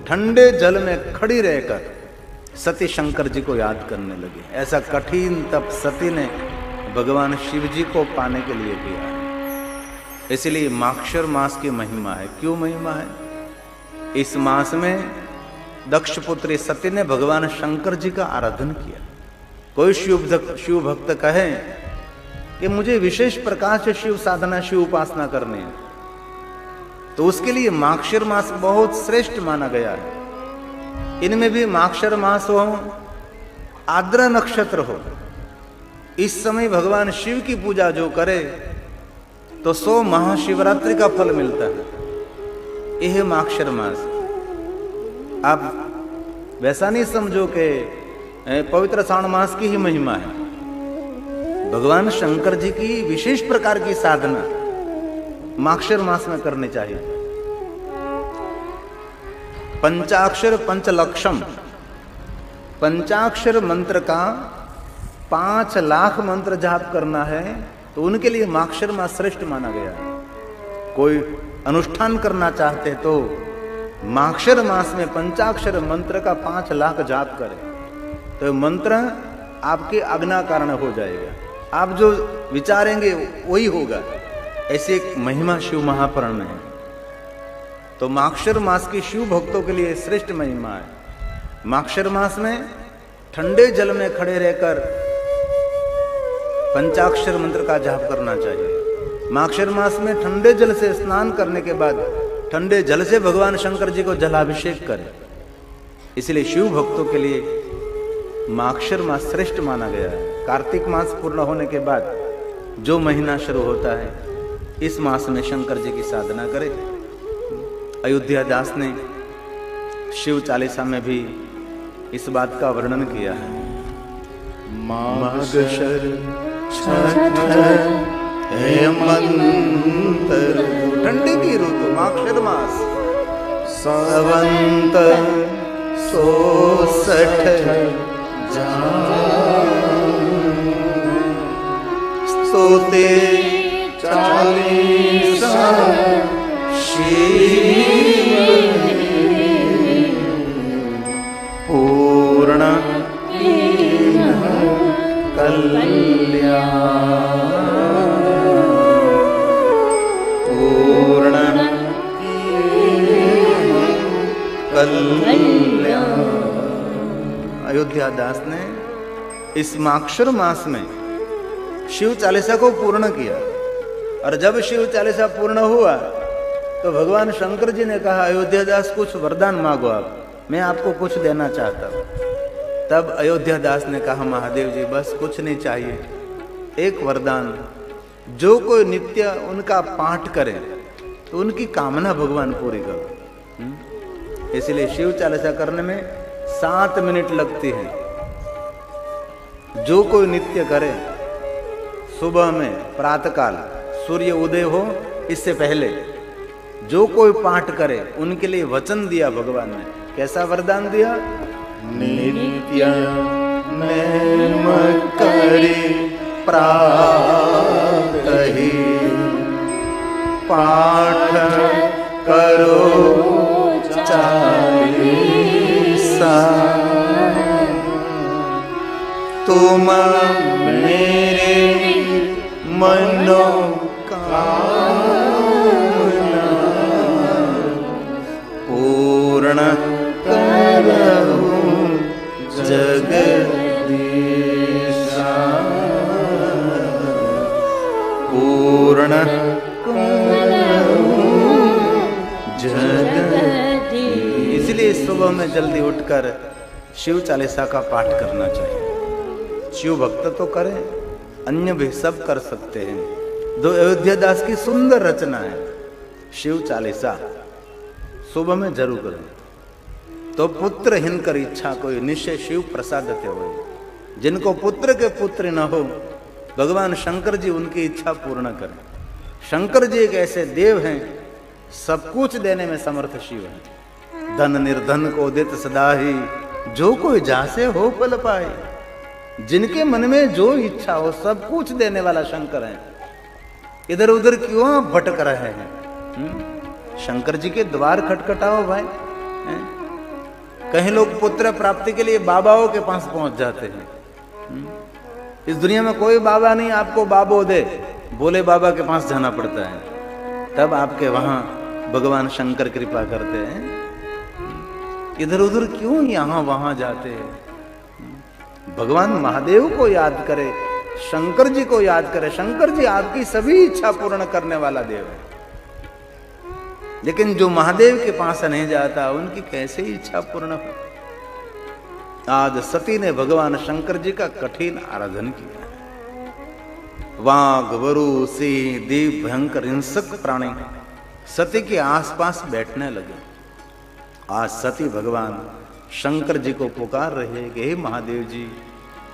ठंडे जल में खड़ी रहकर सती शंकर जी को याद करने लगी। ऐसा कठिन तप सती ने भगवान शिव जी को पाने के लिए किया है। इसलिए माक्षर मास की महिमा है। क्यों महिमा है? इस मास में दक्ष पुत्री सती ने भगवान शंकर जी का आराधन किया। कोई शिव भक्त कहे कि मुझे विशेष प्रकार से शिव साधना, शिव उपासना करनी है, तो उसके लिए माक्षर मास बहुत श्रेष्ठ माना गया है। इनमें भी माक्षर मास हो, आद्रा नक्षत्र हो, इस समय भगवान शिव की पूजा जो करे तो 100 महाशिवरात्रि का फल मिलता है। यह माक्षर मास। आप वैसा नहीं समझो कि पवित्र श्रावण मास की ही महिमा है। भगवान शंकर जी की विशेष प्रकार की साधना माक्षर मास में करनी चाहिए। पंचाक्षर पंचलक्षम, पंचाक्षर मंत्र का 5 लाख मंत्र जाप करना है तो उनके लिए माक्षर मास श्रेष्ठ माना गया है। कोई अनुष्ठान करना चाहते तो माक्षर मास में पंचाक्षर मंत्र का 5 लाख जाप करें तो मंत्र आपके आज्ञा कारण हो जाएगा। आप जो विचारेंगे वही होगा। ऐसी एक महिमा शिव महापुराण में है। तो माक्षर मास की शिव भक्तों के लिए श्रेष्ठ महिमा है। माक्षर मास में ठंडे जल में खड़े रहकर पंचाक्षर मंत्र का जाप करना चाहिए। माक्षर मास में ठंडे जल से स्नान करने के बाद ठंडे जल से भगवान शंकर जी को जलाभिषेक करें। इसलिए शिव भक्तों के लिए माक्षर मास श्रेष्ठ माना गया है। कार्तिक मास पूर्ण होने के बाद जो महीना शुरू होता है, इस मास में शंकर जी की साधना करें। अयोध्या दास ने शिव चालीसा में भी इस बात का वर्णन किया है। मागशर हेमंत, ठंडी की ऋतु माक्षर मास, सवंत 160 सोते 40 शिव पूर्ण कल्याण, पूर्ण कल्याण। अयोध्या दास ने इस माक्षर मास में शिव चालीसा को पूर्ण किया। और जब शिव चालीसा पूर्ण हुआ तो भगवान शंकर जी ने कहा, अयोध्या दास कुछ वरदान मांगो, आप, मैं आपको कुछ देना चाहता हूं। तब अयोध्या दास ने कहा, महादेव जी बस कुछ नहीं चाहिए, एक वरदान, जो कोई नित्य उनका पाठ करे तो उनकी कामना भगवान पूरी करो। इसलिए शिव चालीसा करने में 7 मिनट लगती है। जो कोई नित्य करे, सुबह में प्रातःकाल सूर्य उदय हो इससे पहले जो कोई पाठ करे, उनके लिए वचन दिया भगवान ने। कैसा वरदान दिया? नित्य नेम करी प्रातहि पाठ करो चालीसा, तुम मेरे मनोकामना पूर्ण करो जगदीशा, पूर्ण करो जगदीश। इसलिए सुबह में जल्दी उठकर शिव चालीसा का पाठ करना चाहिए। शिव भक्त तो करें, अन्य भी सब कर सकते हैं। दो अयोध्या दास की सुंदर रचना है शिव चालीसा, सुबह में जरूर करें। तो पुत्रहीन कर इच्छा कोई निश्चय शिव प्रसादते हो। जिनको पुत्र के पुत्र न हो, भगवान शंकर जी उनकी इच्छा पूर्ण करें। शंकर जी एक ऐसे देव हैं, सब कुछ देने में समर्थ शिव है। धन निर्धन को देत सदा ही, जो कोई जासे हो पल पाए। जिनके मन में जो इच्छा हो सब कुछ देने वाला शंकर है। इधर उधर क्यों भटक रहे हैं? शंकर जी के द्वार खटखटाओ भाई। कहीं लोग पुत्र प्राप्ति के लिए बाबाओं के पास पहुंच जाते हैं। इस दुनिया में कोई बाबा नहीं आपको बाबो दे, बोले बाबा के पास जाना पड़ता है, तब आपके वहां भगवान शंकर कृपा करते हैं। इधर उधर क्यों यहां वहां जाते हैं? भगवान महादेव को याद करे, शंकर जी को याद करे। शंकर जी आपकी सभी इच्छा पूर्ण करने वाला देव है, लेकिन जो महादेव के पास नहीं जाता उनकी कैसे इच्छा पूर्ण हो? आज सती ने भगवान शंकर जी का कठिन आराधन किया। वाघ, वरु, सिंह, दीप, भयंकर हिंसक प्राणी सती के आसपास बैठने लगे। आज सती भगवान शंकर जी को पुकार रहे हैं कि हे महादेव जी,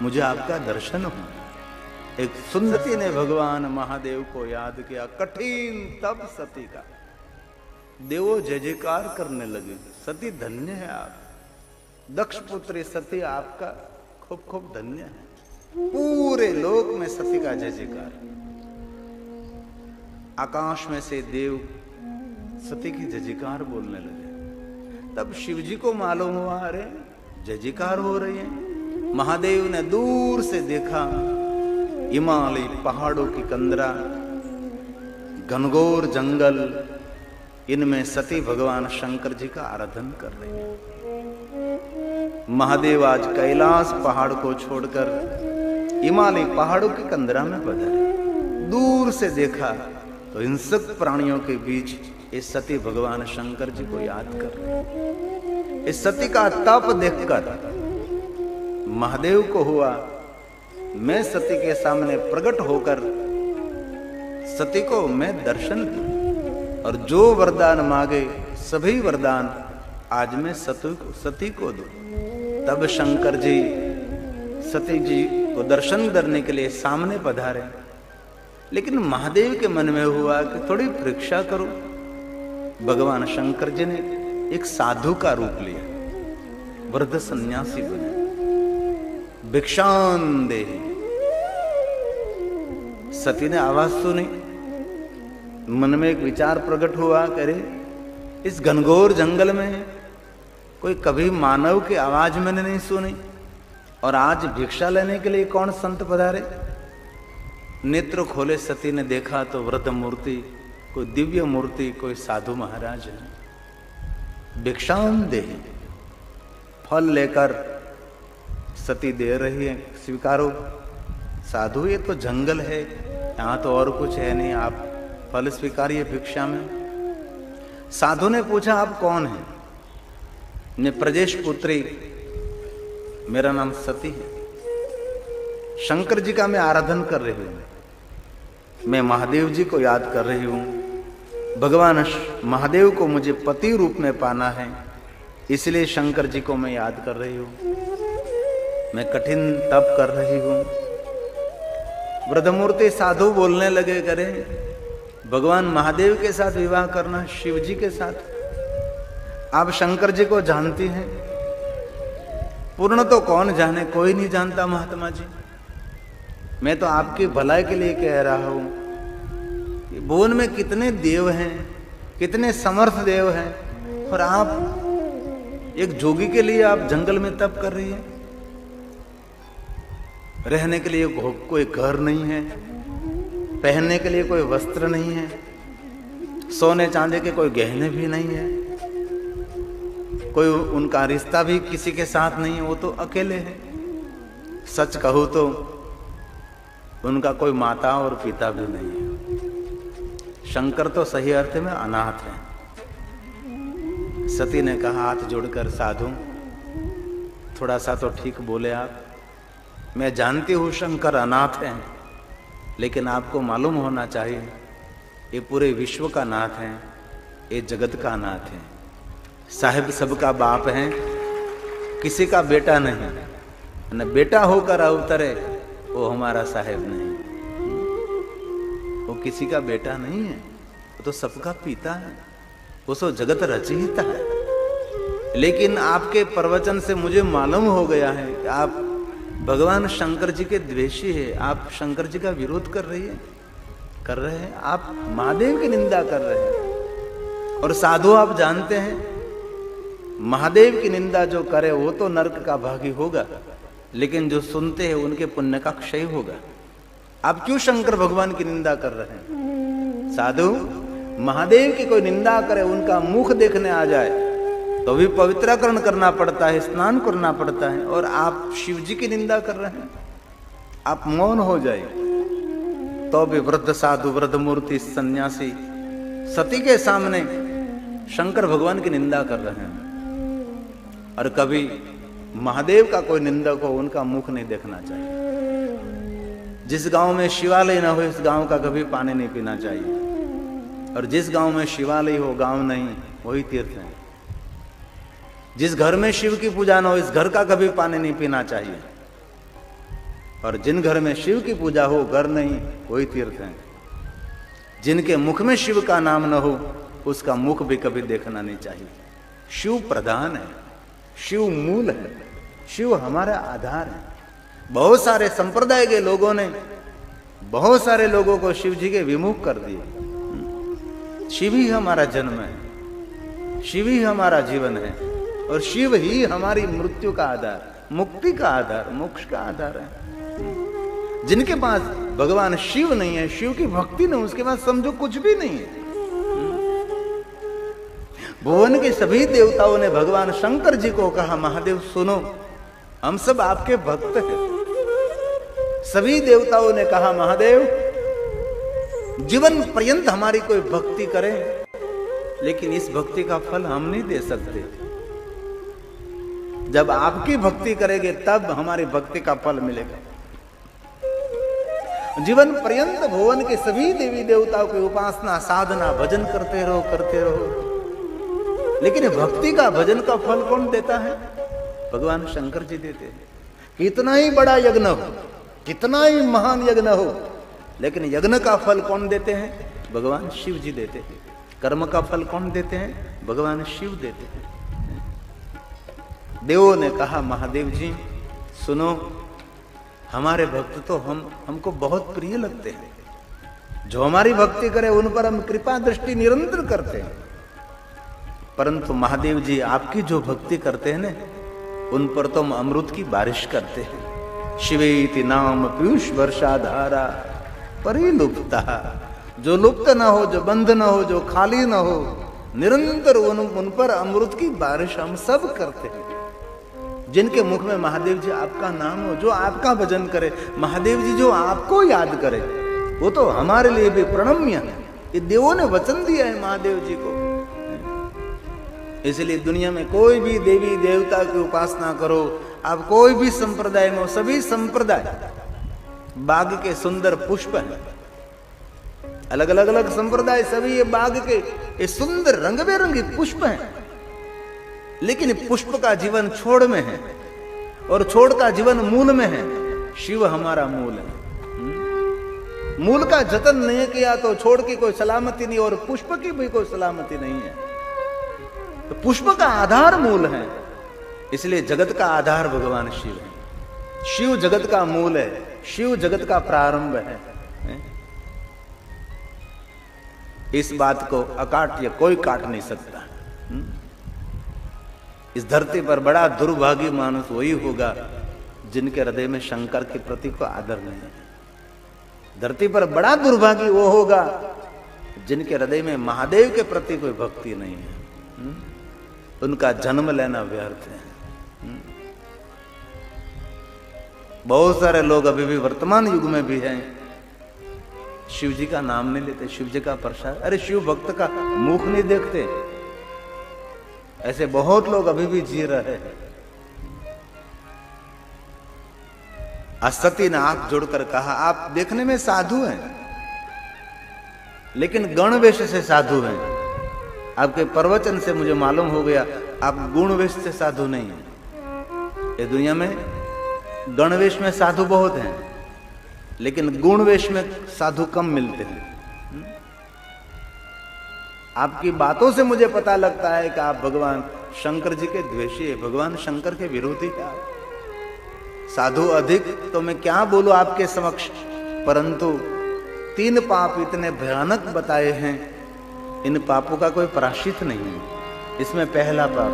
मुझे आपका दर्शन हो। एक सुंदरी ने भगवान महादेव को याद किया। कठिन तप सती का, देवो जय जयकार करने लगे। सती धन्य है आप, दक्ष पुत्री सती आपका खूब खूब धन्य है। पूरे लोक में सती का जय जयकार। आकाश में से देव सती की जय जयकार बोलने लगे। तब शिव जी को मालूम हुआ, अरे जय जयकार हो रही है। महादेव ने दूर से देखा, हिमालय पहाड़ों की कंदरा, घनघोर जंगल, इनमें सती भगवान शंकर जी का आराधन कर रहे हैं। महादेव आज कैलाश पहाड़ को छोड़कर हिमालय पहाड़ों की कंदरा में पधारे। दूर से देखा तो हिंसक प्राणियों के बीच इस सती भगवान शंकर जी को याद कर रहे। इस सती का तप देखकर महादेव को हुआ, मैं सती के सामने प्रकट होकर सती को मैं दर्शन दूं और जो वरदान मांगे सभी वरदान आज मैं सती को दूं। तब शंकर जी सती जी को दर्शन करने के लिए सामने पधारे। लेकिन महादेव के मन में हुआ कि थोड़ी परीक्षा करो। भगवान शंकर जी ने एक साधु का रूप लिया, वृद्ध सन्यासी बने। भिक्षान दे। सती ने आवाज सुनी, मन में एक विचार प्रकट हुआ, करे इस घनघोर जंगल में कोई कभी मानव की आवाज मैंने नहीं सुनी, और आज भिक्षा लेने के लिए कौन संत पधारे। नेत्र खोले सती ने देखा तो वृद्ध मूर्ति, कोई दिव्य मूर्ति, कोई साधु महाराज है। भिक्षाम दे। फल लेकर सती दे रही है, स्वीकारो। साधु ये तो जंगल है, यहां तो और कुछ है नहीं, आप फल स्वीकारिए भिक्षा में। साधु ने पूछा आप कौन हैं? ने प्रजेश पुत्री, मेरा नाम सती है, शंकर जी का मैं आराधन कर रही हूं, मैं महादेव जी को याद कर रही हूं। भगवान महादेव को मुझे पति रूप में पाना है, इसलिए शंकर जी को मैं याद कर रही हूं, मैं कठिन तप कर रही हूं। वृद्धमूर्ति साधु बोलने लगे, करें भगवान महादेव के साथ विवाह करना, शिव जी के साथ। आप शंकर जी को जानती हैं? पूर्ण तो कौन जाने, कोई नहीं जानता महात्मा जी। मैं तो आपकी भलाई के लिए कह रहा हूं। भुवन में कितने देव हैं, कितने समर्थ देव हैं, और आप एक जोगी के लिए आप जंगल में तप कर रही हैं। रहने के लिए कोई घर नहीं है, पहनने के लिए कोई वस्त्र नहीं है, सोने चांदी के कोई गहने भी नहीं है, कोई उनका रिश्ता भी किसी के साथ नहीं है, वो तो अकेले हैं। सच कहूं तो उनका कोई माता और पिता भी नहीं है। शंकर तो सही अर्थ में अनाथ है। सती ने कहा हाथ जोड़कर, साधु थोड़ा सा तो ठीक बोले आप। मैं जानती हूं शंकर अनाथ हैं, लेकिन आपको मालूम होना चाहिए ये पूरे विश्व का नाथ है, ये जगत का नाथ है। साहिब सबका बाप है, किसी का बेटा नहीं, न बेटा होकर अवतरे वो हमारा साहिब नहीं, वो किसी का बेटा नहीं है, वो तो सबका पिता है, वो तो जगत रचयिता है। लेकिन आपके प्रवचन से मुझे मालूम हो गया है कि आप भगवान शंकर जी के द्वेषी है, आप शंकर जी का विरोध कर रहे हैं, आप महादेव की निंदा कर रहे हैं। और साधु आप जानते हैं महादेव की निंदा जो करे वो तो नरक का भागी होगा, लेकिन जो सुनते हैं उनके पुण्य का क्षय होगा। आप क्यों शंकर भगवान की निंदा कर रहे हैं? साधु, महादेव की कोई निंदा करे, उनका मुख देखने आ जाए तो भी पवित्रकरण करना पड़ता है, स्नान करना पड़ता है, और आप शिव जी की निंदा कर रहे हैं। आप मौन हो जाए तो भी वृद्ध साधु, वृद्ध मूर्ति, सन्यासी सती के सामने शंकर भगवान की निंदा कर रहे हैं। और कभी महादेव का कोई निंदक हो, उनका मुख नहीं देखना चाहिए। जिस गांव में शिवालय ना हो, इस गांव का कभी पानी नहीं पीना चाहिए। और जिस गांव में शिवालय हो, गांव नहीं, वही तीर्थ है। जिस घर में शिव की पूजा ना हो, इस घर का कभी पानी नहीं पीना चाहिए। और जिन घर में शिव की पूजा हो, घर नहीं, वही तीर्थ है। जिनके मुख में शिव का नाम न हो, उसका मुख भी कभी देखना नहीं चाहिए। शिव प्रधान है, शिव मूल है, शिव हमारा आधार है। बहुत सारे संप्रदाय के लोगों ने बहुत सारे लोगों को शिव जी के विमुख कर दिए। शिव ही हमारा जन्म है, शिव ही हमारा जीवन है, और शिव ही हमारी मृत्यु का आधार, मुक्ति का आधार, मोक्ष का आधार है। जिनके पास भगवान शिव नहीं है, शिव की भक्ति नहीं, उसके पास समझो कुछ भी नहीं है। भुवन के सभी देवताओं ने भगवान शंकर जी को कहा, महादेव सुनो, हम सब आपके भक्त हैं। सभी देवताओं ने कहा, महादेव जीवन पर्यंत हमारी कोई भक्ति करे, लेकिन इस भक्ति का फल हम नहीं दे सकते। जब आपकी भक्ति करेंगे तब हमारी भक्ति का फल मिलेगा। जीवन पर्यंत भुवन के सभी देवी देवताओं की उपासना, साधना, भजन करते रहो, करते रहो, लेकिन भक्ति का, भजन का फल कौन देता है? भगवान शंकर जी देते हैं। कितना ही बड़ा यज्ञ हो, कितना ही महान यज्ञ हो, लेकिन यज्ञ का फल कौन देते हैं? भगवान शिव जी देते हैं। कर्म का फल कौन देते हैं? भगवान शिव देते हैं। देवों ने कहा, महादेव जी सुनो, हमारे भक्त तो हमको बहुत प्रिय लगते हैं। जो हमारी भक्ति करे उन पर हम कृपा दृष्टि निरंतर करते हैं। परंतु महादेव जी आपकी जो भक्ति करते हैं ना, उन पर तो हम अमृत की बारिश करते हैं। शिवेति नाम पीयूष वर्षा धारा परिलुप्ता। जो लुप्त ना हो, जो बंद ना हो, जो खाली ना हो, निरंतर उन पर अमृत की बारिश हम सब करते हैं। जिनके मुख में महादेव जी आपका नाम हो, जो आपका भजन करे, महादेव जी जो आपको याद करे, वो तो हमारे लिए भी प्रणम्य है। ये देवों ने वचन दिया है महादेव जी को। इसलिए दुनिया में कोई भी देवी देवता की उपासना करो, आप कोई भी संप्रदाय में हो, सभी संप्रदाय बाग के सुंदर पुष्प हैं। अलग अलग अलग संप्रदाय, सभी ये बाग के ये सुंदर रंग बेरंगी पुष्प हैं। लेकिन पुष्प का जीवन छोड़ में है, और छोड़ का जीवन मूल में है। शिव हमारा मूल है। मूल का जतन नहीं किया तो छोड़ की कोई सलामती नहीं, और पुष्प की भी कोई सलामती नहीं है। तो पुष्प का आधार मूल है, इसलिए जगत का आधार भगवान शिव है। शिव जगत का मूल है, शिव जगत का प्रारंभ है। इस बात को अकाट्य कोई काट नहीं सकता। इस धरती पर बड़ा दुर्भागी मानुष वही होगा जिनके हृदय में शंकर के प्रति को आदर नहीं है। धरती पर बड़ा दुर्भागी वो होगा जिनके हृदय में महादेव के प्रति कोई भक्ति नहीं है। उनका जन्म लेना व्यर्थ है। बहुत सारे लोग अभी भी वर्तमान युग में भी हैं, शिव जी का नाम नहीं लेते, शिव जी का प्रसाद, अरे शिव भक्त का मुख नहीं देखते। ऐसे बहुत लोग अभी भी जी रहे हैं। सती ने आंख जोड़कर कहा, आप देखने में साधु हैं, लेकिन गणवेश से साधु हैं। आपके प्रवचन से मुझे मालूम हो गया आप गुणवेश से साधु नहीं हैं। ये दुनिया में गणवेश में साधु बहुत हैं, लेकिन गुणवेश में साधु कम मिलते हैं। आपकी बातों से मुझे पता लगता है कि आप भगवान शंकर जी के द्वेषी है, भगवान शंकर के विरोधी है। साधु अधिक तो मैं क्या बोलूं आपके समक्ष, परंतु 3 पाप इतने भयानक बताए हैं, इन पापों का कोई प्रायश्चित नहीं है। इसमें पहला पाप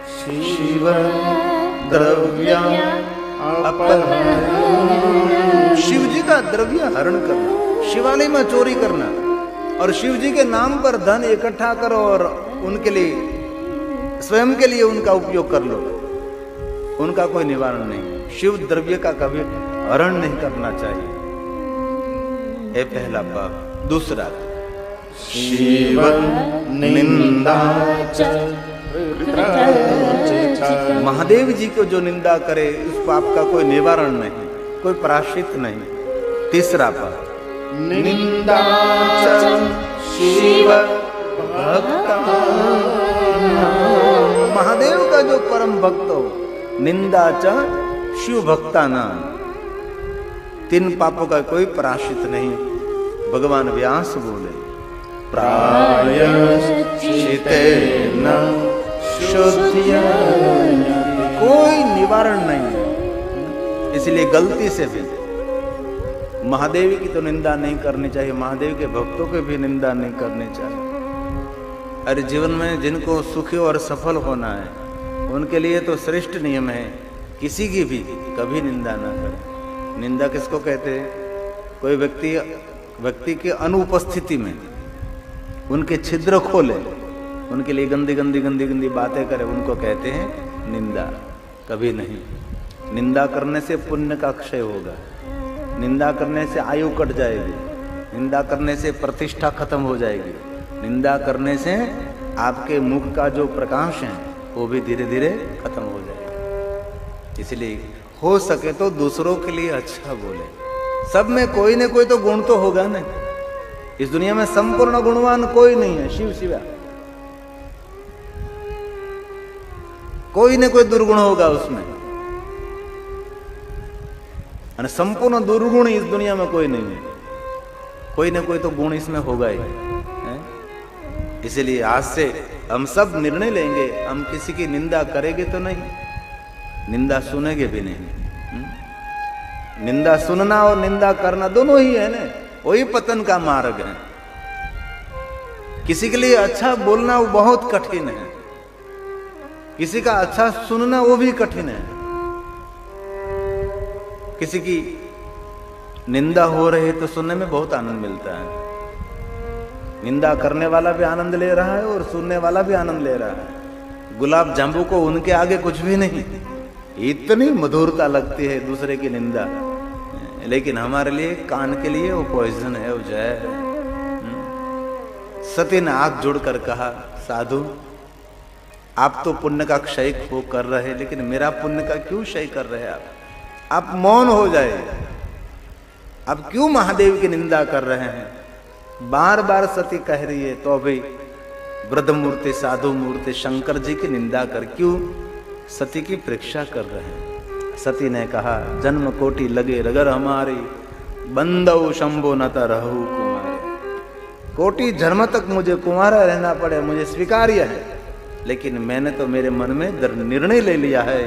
शिव द्रव्य शिव जी का द्रव्य हरण करना, शिवालय में चोरी करना और शिव जी के नाम पर धन इकट्ठा करो और उनके लिए स्वयं के लिए उनका उपयोग कर लो, उनका कोई निवारण नहीं। शिव द्रव्य का कभी हरण नहीं करना चाहिए, ये पहला पाप। दूसरा, शिव निंदा महादेव जी को जो निंदा करे उस पाप का कोई निवारण नहीं, कोई प्रायश्चित नहीं। तीसरा पाप, निंदा शिव भक्त, महादेव का जो परम भक्त हो, निंदा च शिव भक्ता नाम, 3 पापों का कोई प्रायश्चित नहीं। भगवान व्यास बोले, प्रायश्चितेन शुद्धिया, कोई निवारण नहीं। इसलिए गलती से भी महादेव की तो निंदा नहीं करनी चाहिए, महादेव के भक्तों की भी निंदा नहीं करनी चाहिए। अरे जीवन में जिनको सुखी और सफल होना है उनके लिए तो श्रेष्ठ नियम है, किसी की भी कभी निंदा ना करें। निंदा किसको कहते हैं? कोई व्यक्ति के अनुपस्थिति में उनके छिद्र खोले, उनके लिए गंदी गंदी गंदी गंदी बातें करे, उनको कहते हैं निंदा। कभी नहीं। निंदा करने से पुण्य का क्षय होगा, निंदा करने से आयु कट जाएगी, निंदा करने से प्रतिष्ठा खत्म हो जाएगी, निंदा करने से आपके मुख का जो प्रकाश है वो भी धीरे धीरे खत्म हो जाएगा। इसलिए हो सके तो दूसरों के लिए अच्छा बोले। सब में कोई न कोई तो गुण तो होगा ना, इस दुनिया में संपूर्ण गुणवान कोई नहीं है, शिव शिवा। कोई न कोई दुर्गुण होगा उसमें, और संपूर्ण दुर्गुण इस दुनिया में कोई नहीं है, कोई न कोई तो गुण इसमें होगा ही है? इसलिए आज से हम सब निर्णय लेंगे, हम किसी की निंदा करेंगे तो नहीं, निंदा सुनेंगे भी नहीं। निंदा सुनना और निंदा करना दोनों ही है ना, वही पतन का मार्ग है। किसी के लिए अच्छा बोलना वो बहुत कठिन है, किसी का अच्छा सुनना वो भी कठिन है। किसी की निंदा हो रही है तो सुनने में बहुत आनंद मिलता है, निंदा करने वाला भी आनंद ले रहा है और सुनने वाला भी आनंद ले रहा है। गुलाब जामुन को उनके आगे कुछ भी नहीं, इतनी मधुरता लगती है दूसरे की निंदा, लेकिन हमारे लिए कान के लिए वो पॉइजन है, वो जहर है। सती ने हाथ जोड़कर कहा, साधु आप तो पुण्य का क्षय हो कर रहे, लेकिन मेरा पुण्य का क्यों क्षय कर रहे हैं आप मौन हो जाए। आप क्यों महादेव की निंदा कर रहे हैं? बार बार सती कह रही है तो भी वृद्ध मूर्ति साधु मूर्ति शंकर जी की निंदा कर क्यों सती की परीक्षा कर रहे हैं? सती ने कहा, जन्म कोटि लगे रगर हमारी, बंदौ शंभो न रहू कुमारी। कोटि जन्म तक मुझे कुंवारा रहना पड़े, मुझे स्वीकार्य है, लेकिन मैंने तो मेरे मन में निर्णय ले लिया है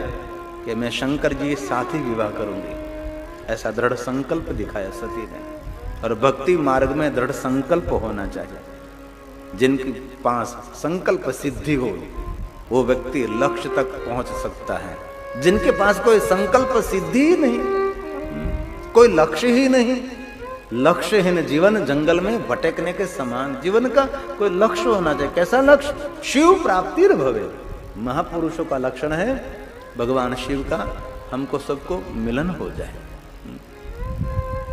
कि मैं शंकर जी के साथ ही विवाह करूंगी। ऐसा दृढ़ संकल्प दिखाया सती ने। और भक्ति मार्ग में दृढ़ संकल्प होना चाहिए। जिनके पास संकल्प सिद्धि हो वो व्यक्ति लक्ष्य तक पहुंच सकता है। जिनके पास कोई संकल्प सिद्धि ही नहीं, कोई लक्ष्य ही नहीं, लक्ष्यहीन जीवन जंगल में भटकने के समान। जीवन का कोई लक्ष्य होना चाहिए। कैसा लक्ष्य? शिव प्राप्ति भवे। महापुरुषों का लक्षण है भगवान शिव का हमको सबको मिलन हो जाए।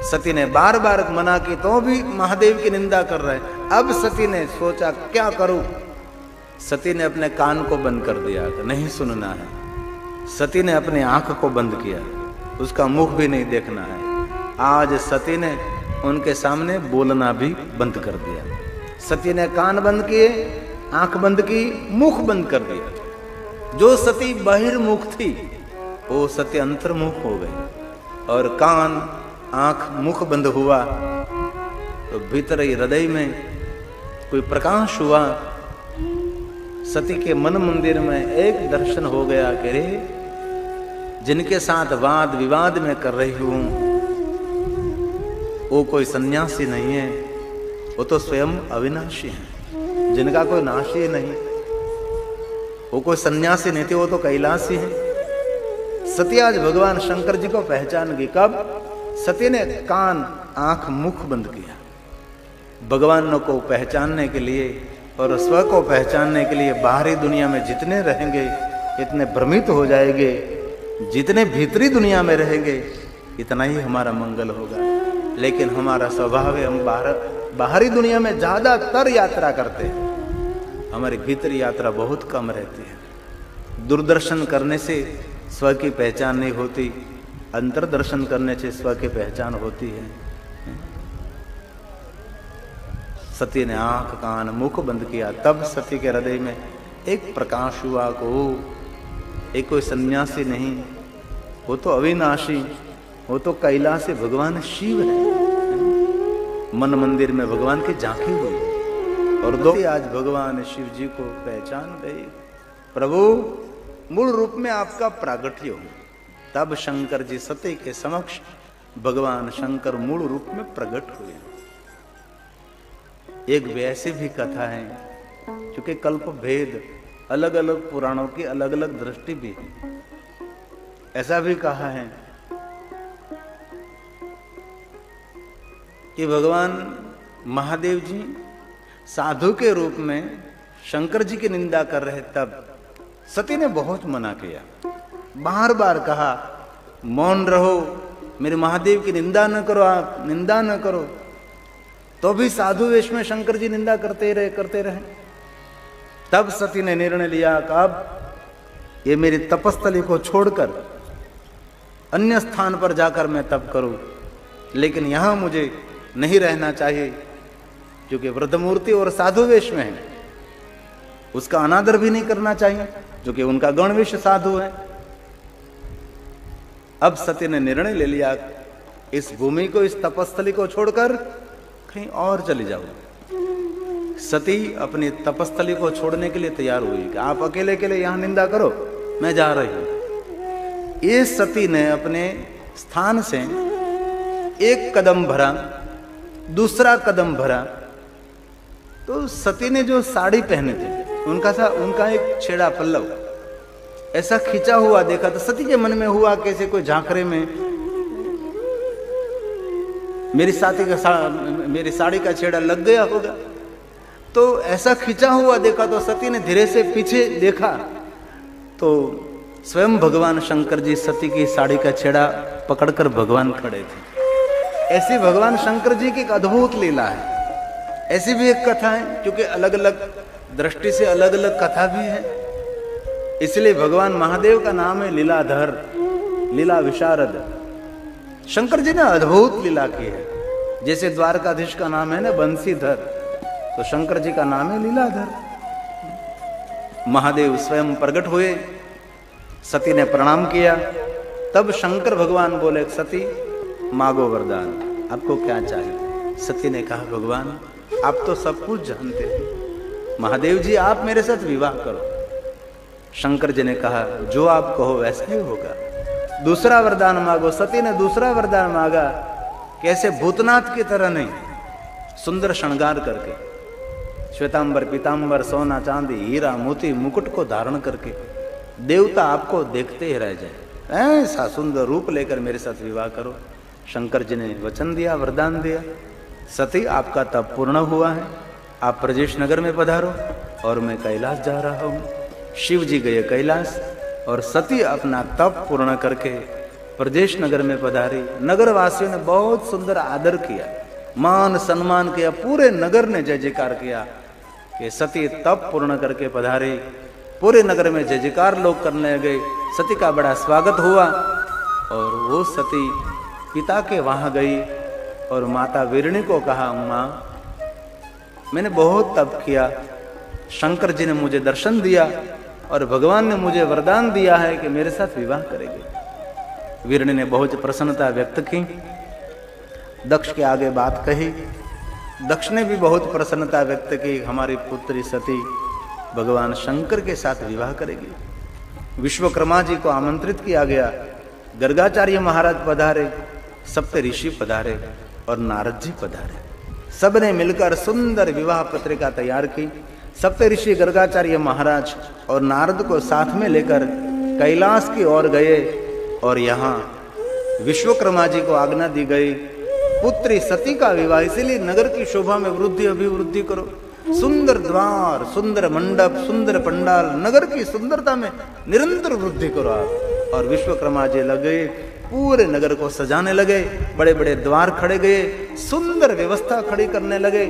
सती ने बार बार मना की तो भी महादेव की निंदा कर रहे। अब सती ने सोचा क्या करूं? सती ने अपने कान को बंद कर दिया, नहीं सुनना है। सती ने अपनी आंख को बंद किया, उसका मुख भी नहीं देखना है। आज सती ने उनके सामने बोलना भी बंद कर दिया। सती ने कान बंद किए, आंख बंद की, मुख बंद कर दिया। जो सती बहिर्मुख थी वो सती अंतर्मुख हो गई। और कान आंख मुख बंद हुआ तो भीतर ही हृदय में कोई प्रकाश हुआ। सती के मन मंदिर में एक दर्शन हो गया कि रे जिनके साथ वाद विवाद में कर रही हूं वो कोई सन्यासी नहीं है, वो तो स्वयं अविनाशी है, जिनका कोई नाश ही नहीं। वो कोई सन्यासी नहीं थे, वो तो कैलाशी है। सती आज भगवान शंकर जी को पहचान गई। कब? सती ने कान आंख मुख बंद किया। भगवान को पहचानने के लिए और स्व को पहचानने के लिए बाहरी दुनिया में जितने रहेंगे इतने भ्रमित हो जाएंगे, जितने भीतरी दुनिया में रहेंगे इतना ही हमारा मंगल होगा। लेकिन हमारा स्वभाव है, हम बाहरी दुनिया में ज्यादातर यात्रा करते हैं, हमारी भीतरी यात्रा बहुत कम रहती है। दूरदर्शन करने से स्व की पहचान नहीं होती, अंतर्दर्शन करने से स्व की पहचान होती है। सती ने आंख कान मुख बंद किया, तब सती के हृदय में एक प्रकाश हुआ को एक कोई सन्यासी नहीं, वो तो अविनाशी, वो तो कैलाशी भगवान शिव है। मन मंदिर में भगवान की झांकी हुई और दो आज भगवान शिव जी को पहचान गए। प्रभु मूल रूप में आपका प्रागट्य हो। तब शंकर जी सती के समक्ष भगवान शंकर मूल रूप में प्रकट हुए। एक वैसी भी कथा है, क्योंकि कल्प भेद अलग अलग पुराणों की अलग अलग दृष्टि भी है। ऐसा भी कहा है कि भगवान महादेव जी साधु के रूप में शंकर जी की निंदा कर रहे, तब सती ने बहुत मना किया, बार बार कहा मौन रहो, मेरे महादेव की निंदा न करो, आप निंदा न करो। तो भी साधु वेश में शंकर जी निंदा करते रहे। तब सती ने निर्णय लिया कि अब ये मेरी तपस्थली को छोड़कर अन्य स्थान पर जाकर मैं तप करूं, लेकिन यहां मुझे नहीं रहना चाहिए, क्योंकि वृद्धमूर्ति और साधु वेश में है, उसका अनादर भी नहीं करना चाहिए, क्योंकि उनका गणवेश साधु है। अब सती ने निर्णय ले लिया, इस भूमि को, इस तपस्थली को छोड़कर कहीं और चली जाओ। सती अपनी तपस्थली को छोड़ने के लिए तैयार हुई कि आप अकेले अकेले यहां निंदा करो, मैं जा रही हूं। ये सती ने अपने स्थान से एक कदम भरा, दूसरा कदम भरा, तो सती ने जो साड़ी पहने थे उनका एक छेड़ा पल्लव ऐसा खिंचा हुआ देखा, तो सती के मन में हुआ कैसे कोई झांकरे में मेरी साड़ी का छेड़ा लग गया होगा। तो ऐसा खिंचा हुआ देखा तो सती ने धीरे से पीछे देखा, तो स्वयं भगवान शंकर जी सती की साड़ी का छेड़ा पकड़कर भगवान खड़े थे। ऐसी भगवान शंकर जी की एक अद्भुत लीला है। ऐसी भी एक कथा है, क्योंकि अलग अलग दृष्टि से अलग अलग कथा भी है, इसलिए भगवान महादेव का नाम है लीलाधर, लीला विशारद। शंकर जी ने अद्भुत लीला की है। जैसे द्वारकाधीश का नाम है ना बंसीधर, तो शंकर जी का नाम है लीलाधर। महादेव स्वयं प्रकट हुए, सती ने प्रणाम किया। तब शंकर भगवान बोले, सती मांगो वरदान, आपको क्या चाहिए? सती ने कहा, भगवान आप तो सब कुछ जानते हैं, महादेव जी आप मेरे साथ विवाह करो। शंकर जी ने कहा, जो आप कहो वैसा ही होगा। दूसरा वरदान मांगो। सती ने दूसरा वरदान मांगा, कैसे भूतनाथ की तरह नहीं, सुंदर श्रृंगार करके, श्वेतांबर पीतांबर सोना चांदी हीरा मोती मुकुट को धारण करके देवता आपको देखते ही रह जाए, ऐसा सुंदर रूप लेकर मेरे साथ विवाह करो। शंकर जी ने वचन दिया, वरदान दिया। सती आपका तप पूर्ण हुआ है, आप ब्रजेश नगर में पधारो और मैं कैलाश जा रहा हूँ। शिव जी गए कैलाश और सती अपना तप पूर्ण करके ब्रजेश नगर में पधारी। नगर वासियों ने बहुत सुंदर आदर किया, मान सम्मान किया, पूरे नगर ने जय जयकार किया कि सती तप पूर्ण करके पधारी। पूरे नगर में जय जयकार लोग करने गए, सती का बड़ा स्वागत हुआ। और वो सती पिता के वहां गई और माता वीरणी को कहा, मां मैंने बहुत तप किया, शंकर जी ने मुझे दर्शन दिया और भगवान ने मुझे वरदान दिया है कि मेरे साथ विवाह करेंगे। वीरणी ने बहुत प्रसन्नता व्यक्त की, दक्ष के आगे बात कही। दक्ष ने भी बहुत प्रसन्नता व्यक्त की, हमारी पुत्री सती भगवान शंकर के साथ विवाह करेगी। विश्वकर्मा जी को आमंत्रित किया गया, गर्गाचार्य महाराज पधारे, सप्त ऋषि पधारे और नारद जी पधारे। सबने मिलकर सुंदर विवाह पत्रिका तैयार की। सप्त ऋषि गर्गाचार्य महाराज और नारद को साथ में लेकर कैलाश की ओर गए और यहाँ विश्वकर्मा जी को आज्ञा दी गई, पुत्री सती का विवाह, इसीलिए नगर की शोभा में वृद्धि अभिवृद्धि करो। सुंदर द्वार, सुंदर मंडप, सुंदर पंडाल, नगर की सुंदरता में निरंतर वृद्धि करो आप। और विश्वकर्मा जी लगे पूरे नगर को सजाने लगे, बड़े बड़े द्वार खड़े गए, सुंदर व्यवस्था खड़ी करने लगे।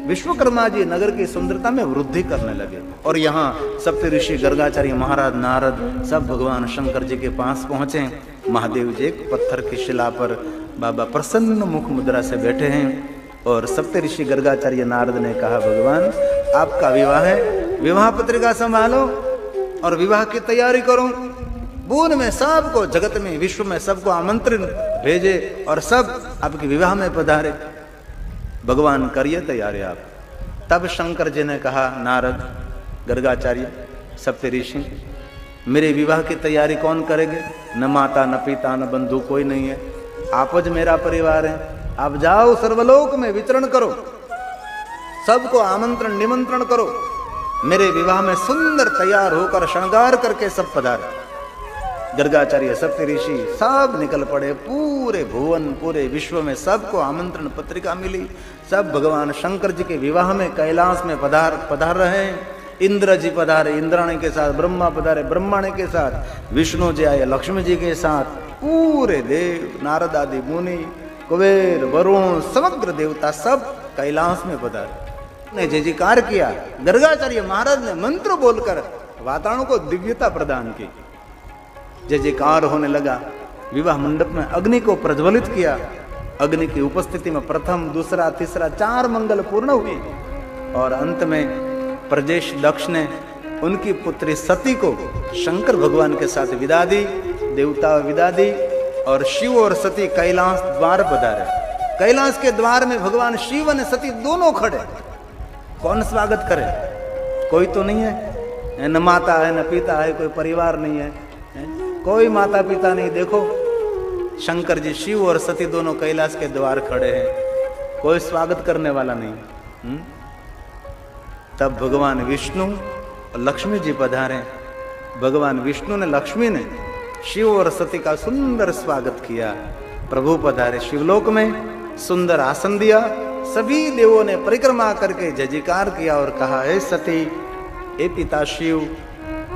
विश्वकर्मा जी नगर की सुंदरता में वृद्धि करने लगे। और यहाँ सप्त ऋषि गर्गाचार्य महाराज, नारद सब भगवान शंकर जी के पास पहुंचे। महादेव जी एक पत्थर की शिला पर बाबा प्रसन्न मुख मुद्रा से बैठे हैं। और सप्त ऋषि गर्गाचार्य नारद ने कहा, भगवान आपका विवाह है, विवाह पत्रिका संभालो और विवाह की तैयारी करो। भुवन में सबको, जगत में, विश्व में सबको आमंत्रण भेजे और सब आपके विवाह में पधारे। भगवान करिए तैयारी आप। तब शंकर जी ने कहा, नारद, गर्गाचार्य, सप्त ऋषि, मेरे विवाह की तैयारी कौन करेंगे? न माता, न पिता, न बंधु, कोई नहीं है। आप ज मेरा परिवार है। आप जाओ सर्वलोक में विचरण करो, सबको आमंत्रण निमंत्रण करो। मेरे विवाह में सुंदर तैयार होकर श्रृंगार करके सब पधारे। गर्गाचार्य, सप्त ऋषि सब निकल पड़े। पूरे भुवन, पूरे विश्व में सबको आमंत्रण पत्रिका मिली। सब भगवान शंकर जी के विवाह में कैलाश में पधार रहे हैं। इंद्र जी पधारे इंद्राणी के साथ, ब्रह्मा पधारे ब्रह्माणी के साथ, विष्णु जी आए लक्ष्मी जी के साथ, पूरे देव, नारद आदि मुनि, कुबेर, वरुण, समग्र देवता सब कैलाश में पधारे। ने जय जयकार किया। गर्गाचार्य महाराज ने मंत्र बोलकर वातावरण को दिव्यता प्रदान की। जय जयकार होने लगा। विवाह मंडप में अग्नि को प्रज्वलित किया। अग्नि की उपस्थिति में प्रथम, दूसरा, तीसरा 4 मंगल पूर्ण हुई। और अंत में प्रजेश दक्ष ने उनकी पुत्री सती को शंकर भगवान के साथ विदा दी, देवता विदा दी। और शिव और सती कैलाश द्वार पधारे। कैलाश के द्वार में भगवान शिव और सती दोनों खड़े। कौन स्वागत करे? कोई तो नहीं है, न माता है, न पिता है, कोई परिवार नहीं है, कोई माता पिता नहीं। देखो शंकर जी, शिव और सती दोनों कैलाश के द्वार खड़े हैं, कोई स्वागत करने वाला नहीं। तब भगवान विष्णु और लक्ष्मी जी पधारे। भगवान विष्णु ने, लक्ष्मी ने शिव और सती का सुंदर स्वागत किया। प्रभु पधारे शिवलोक में, सुंदर आसन दिया। सभी देवों ने परिक्रमा करके जय जयकार किया और कहा, हे सती, हे पिता शिव,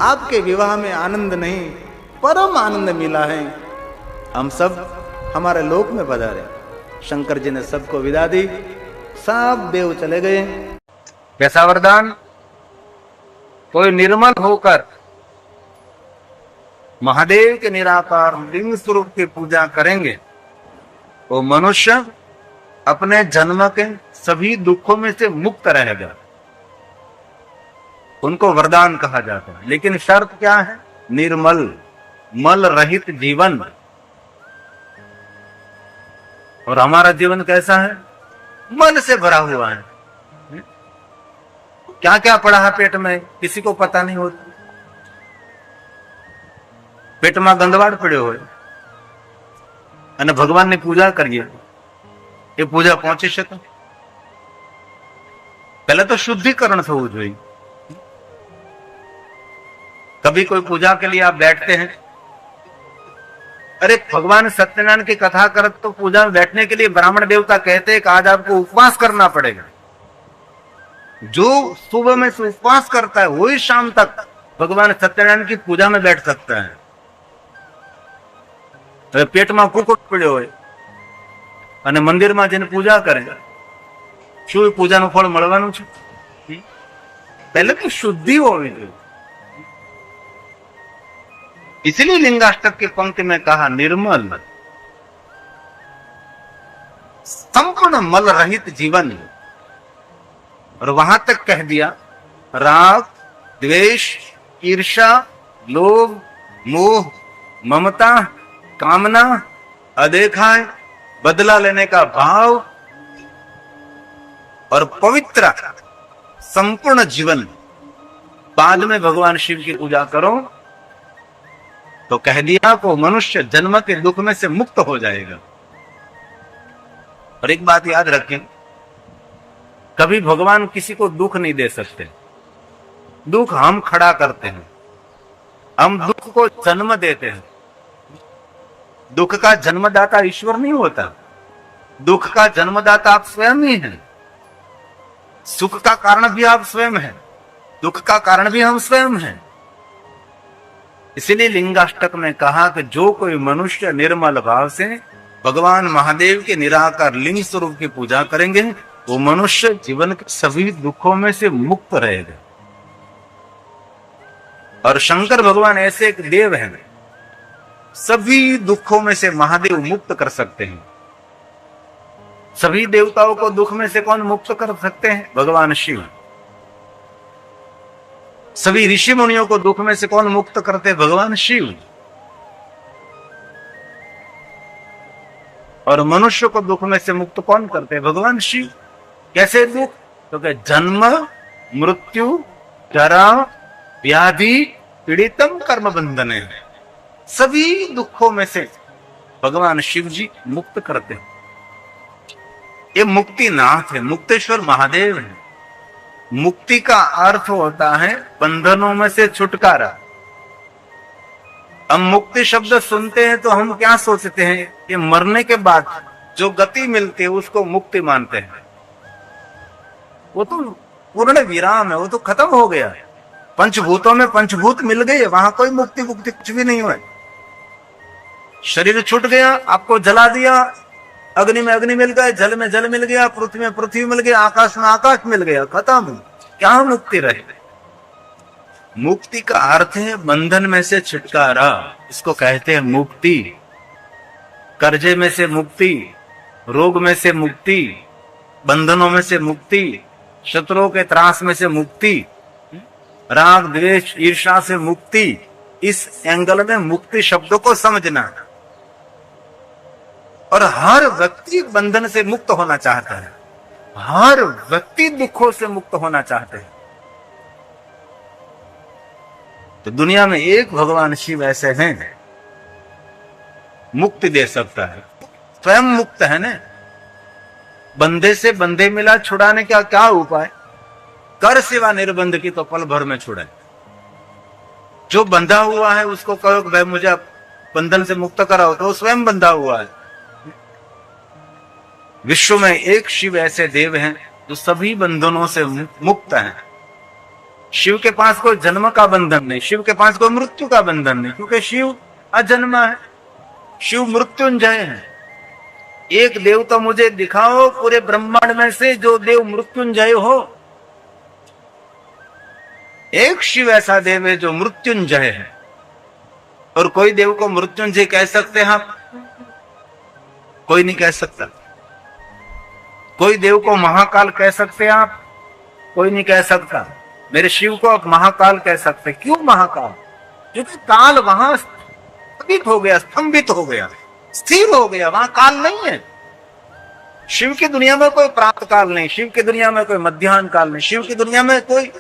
आपके विवाह में आनंद नहीं, परम आनंद मिला है। हम सब हमारे लोक में पधारे। शंकर जी ने सबको विदा दी। सब देव चले गए। कैसा वरदान? कोई निर्मल होकर महादेव के निराकार लिंग स्वरूप की पूजा करेंगे, वो मनुष्य अपने जन्म के सभी दुखों में से मुक्त रहेगा। उनको वरदान कहा जाता है। लेकिन शर्त क्या है? निर्मल, मल रहित जीवन। और हमारा जीवन कैसा है? मल से भरा हुआ है। क्या क्या पड़ा है पेट में किसी को पता नहीं होता। पेट में गंदवाड़ पड़े हुए અને ભગવાન ની પૂજા કરીએ, એ પૂજા પહોંચી શકે? पहले तो शुद्धिकरण થવું જોઈએ। कभी कोई पूजा के लिए आप बैठते हैं, अरे भगवान सत्यनारायण की कथा करत तो पूजा में बैठने के लिए ब्राह्मण देवता कहते हैं कि आज आपको उपवास करना पड़ेगा। जो सुबह में से उपवास करता है वही शाम तक भगवान सत्यनारायण की पूजा में बैठ सकता है। तो पेट में कुकुट पड़्यो होय અને મંદિરમાં જઈને પૂજા કરે, શું પૂજાનું ફળ મળવાનું છે? पहले तो शुद्धि होनी चाहिए। इसलिए लिंगाष्टक की पंक्ति में कहा निर्मल, संपूर्ण मल रहित जीवन। और वहां तक कह दिया राग, द्वेष, ईर्ष्या, लोभ, मोह, ममता, कामना, अदेखा, बदला लेने का भाव और पवित्र संपूर्ण जीवन। बाद में भगवान शिव की पूजा करो तो कह दिया को मनुष्य जन्म के दुख में से मुक्त हो जाएगा। और एक बात याद रखें, कभी भगवान किसी को दुख नहीं दे सकते। दुख हम खड़ा करते हैं, हम दुख को जन्म देते हैं। दुख का जन्मदाता ईश्वर नहीं होता, दुख का जन्मदाता आप स्वयं ही हैं। सुख का कारण भी आप स्वयं हैं, दुख का कारण भी हम स्वयं हैं। इसीलिए लिंगाष्टक में कहा कि जो कोई मनुष्य निर्मल भाव से भगवान महादेव के निराकार लिंग स्वरूप की पूजा करेंगे, वो मनुष्य जीवन के सभी दुखों में से मुक्त रहेगा। और शंकर भगवान ऐसे एक देव हैं, सभी दुखों में से महादेव मुक्त कर सकते हैं। सभी देवताओं को दुख में से कौन मुक्त कर सकते हैं? भगवान शिव। सभी ऋषि मुनियों को दुख में से कौन मुक्त करते हैं? भगवान शिव। और मनुष्य को दुख में से मुक्त कौन करते हैं? भगवान शिव। कैसे दुख? क्योंकि जन्म मृत्यु जरा व्याधि पीड़ितम कर्म बंधन है, सभी दुखों में से भगवान शिव जी मुक्त करते हैं। ये मुक्तिनाथ है, मुक्तेश्वर महादेव है। मुक्ति का अर्थ होता है बंधनों में से छुटकारा। हम मुक्ति शब्द सुनते हैं तो हम क्या सोचते हैं कि मरने के बाद जो गति मिलती है उसको मुक्ति मानते हैं। वो तो पूर्ण विराम है, वो तो खत्म हो गया है। पंचभूतों में पंचभूत मिल गए, वहां कोई मुक्ति मुक्ति कुछ भी नहीं हुआ। शरीर छूट गया, आपको जला दिया, अग्नि में अग्नि मिल गया, जल में जल मिल गया, पृथ्वी में पृथ्वी मिल गया, आकाश में आकाश मिल गया, खत्म। क्या मुक्ति रहे? मुक्ति का अर्थ है बंधन में से छुटकारा, इसको कहते हैं मुक्ति। कर्जे में से मुक्ति, रोग में से मुक्ति, बंधनों में से मुक्ति, शत्रुओं के त्रास में से मुक्ति, राग द्वेष ईर्ष्या से मुक्ति। इस एंगल में मुक्ति शब्द को समझना। और हर व्यक्ति बंधन से मुक्त होना चाहता है, हर व्यक्ति दुखों से मुक्त होना चाहते हैं। तो दुनिया में एक भगवान शिव ऐसे हैं मुक्ति दे सकता है, स्वयं मुक्त है ना। बंधे से बंधे मिला, छुड़ाने का क्या उपाय? कर सेवा निर्बंध की तो पल भर में छुड़ाए। जो बंधा हुआ है उसको कहो भाई मुझे बंधन से मुक्त कराओ, तो स्वयं बंधा हुआ है। विश्व में एक शिव ऐसे देव हैं जो सभी बंधनों से मुक्त हैं। शिव के पास कोई जन्म का बंधन नहीं, शिव के पास कोई मृत्यु का बंधन नहीं, क्योंकि शिव अजन्मा है, शिव मृत्युंजय है। एक देव तो मुझे दिखाओ पूरे ब्रह्मांड में से जो देव मृत्युंजय हो। एक शिव ऐसा देव है जो मृत्युंजय है। और कोई देव को मृत्युंजय कह सकते हैं आप? कोई नहीं कह सकता। कोई देव को महाकाल कह सकते हैं आप? कोई नहीं कह सकता। मेरे शिव को आप महाकाल कह सकते। क्यों महाकाल? क्योंकि काल वहां स्थगित हो गया, स्तंभित हो गया, स्थिर हो गया, वहां काल नहीं है। शिव की दुनिया में कोई प्रातः काल नहीं, शिव की दुनिया में कोई मध्याह्न काल नहीं, शिव की दुनिया में कोई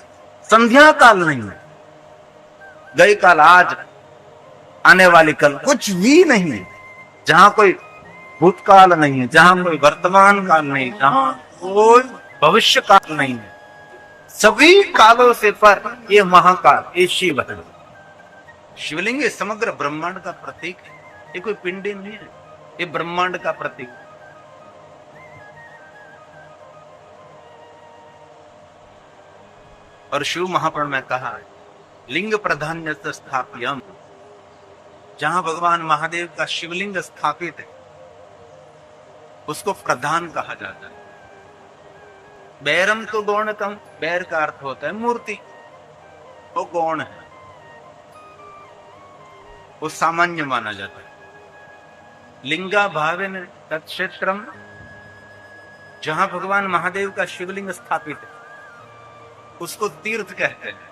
संध्या काल नहीं है। गई काल, आज, आने वाली कल, कुछ भी नहीं है। जहां कोई भूतकाल नहीं है, जहां कोई वर्तमान काल नहीं, जहां कोई भविष्य काल नहीं है, सभी कालों से पर ये महाकाल, ये शिव है। शिवलिंग समग्र ब्रह्मांड का प्रतीक है। ये कोई पिंडी नहीं है, ये ब्रह्मांड का प्रतीक है। और शिव महापुराण में कहा लिंग प्राधान्य स्थाप्यम, जहां भगवान महादेव का शिवलिंग स्थापित है उसको प्रधान कहा जाता है। बैरम तो गौणतम, बैर का अर्थ होता है मूर्ति, वो गौण है, वो सामान्य माना जाता है। लिंगा भावेन तत्क्षेत्रम, जहां भगवान महादेव का शिवलिंग स्थापित है उसको तीर्थ कहते हैं।